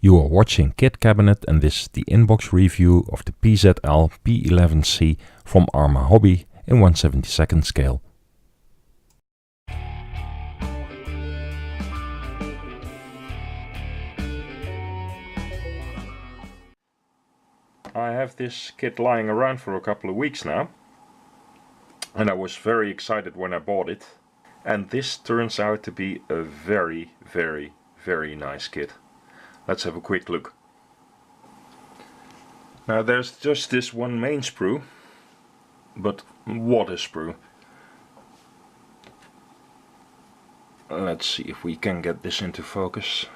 You are watching Kit Kabinet, and this is the inbox review of the PZL P.11c from Arma Hobby in 1/72 scale. I have this kit lying around for a couple of weeks now, and I was very excited when I bought it, and this turns out to be a very nice kit. Let's have a quick look. Now there's just this one main sprue, but what a sprue. Let's see if we can get this into focus.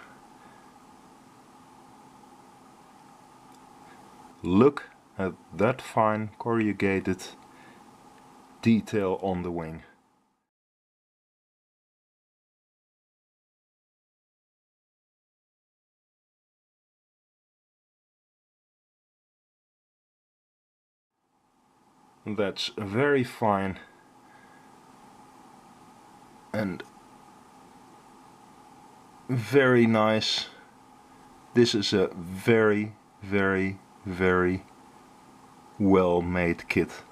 Look at that fine corrugated detail on the wing. That's very fine and very nice. This is a very well made kit.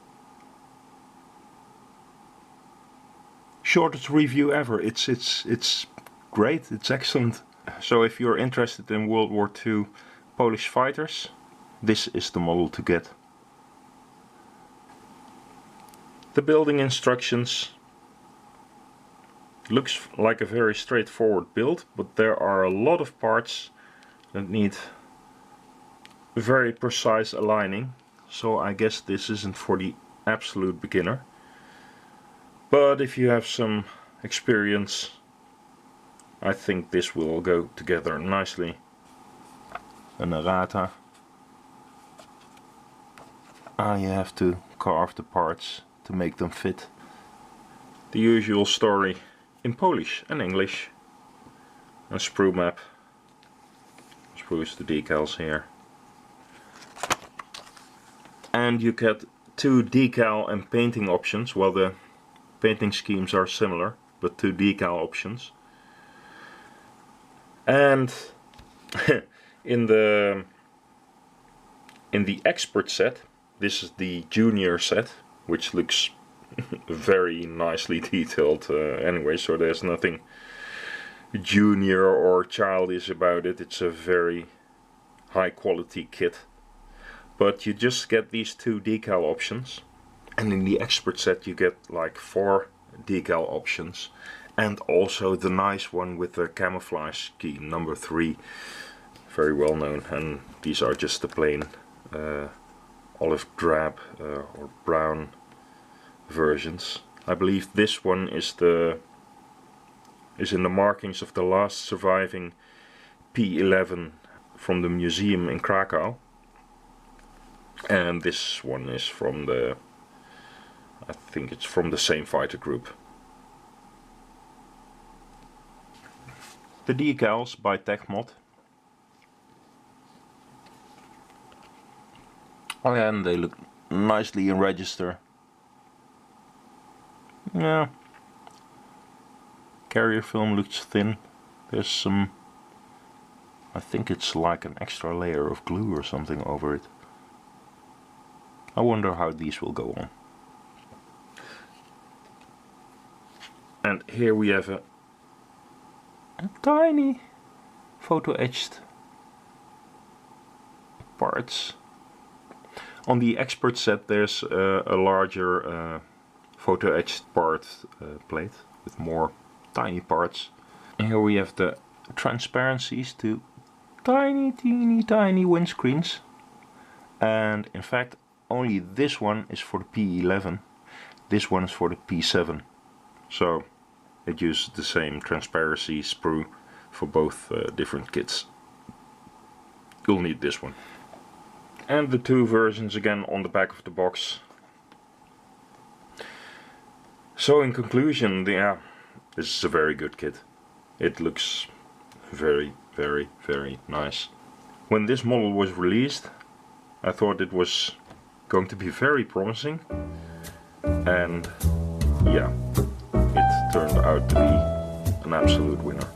Shortest review ever. It's great, it's excellent. So if you're interested in World War II Polish fighters, this is the model to get. The building instructions looks like a very straightforward build, but there are a lot of parts that need very precise aligning, so I guess this isn't for the absolute beginner. But if you have some experience, I think this will go together nicely. An errata. You have to carve the parts to make them fit. The usual story in Polish and English. A sprue map. Sprues the decals here. And you get two decal and painting options. Well, the painting schemes are similar, but two decal options. And in the expert set, this is the junior set, which looks very nicely detailed anyway, so there's nothing junior or childish about it. It's a very high quality kit. But you just get these two decal options, and in the expert set you get like 4 decal options, and also the nice one with the camouflage scheme, number 3, very well known. And these are just the plain olive drab or brown versions. I believe this one is in the markings of the last surviving P11 from the museum in Krakow, and this one is from the, I think it's from the same fighter group. The decals by TechMod, and they look nicely in register. Yeah, carrier film looks thin. There's some, I think it's like an extra layer of glue or something over it. I wonder how these will go on. And here we have a tiny photo etched parts. On the expert set there's a larger photo etched part plate with more tiny parts. And here we have the transparencies to tiny windscreens, and in fact only this one is for the P11, this one is for the P7, so it uses the same transparency sprue for both different kits. You'll need this one. And the two versions again on the back of the box. So in conclusion, yeah, this is a very good kit. It looks very nice. When this model was released, I thought it was going to be very promising, and yeah, it turned out to be an absolute winner.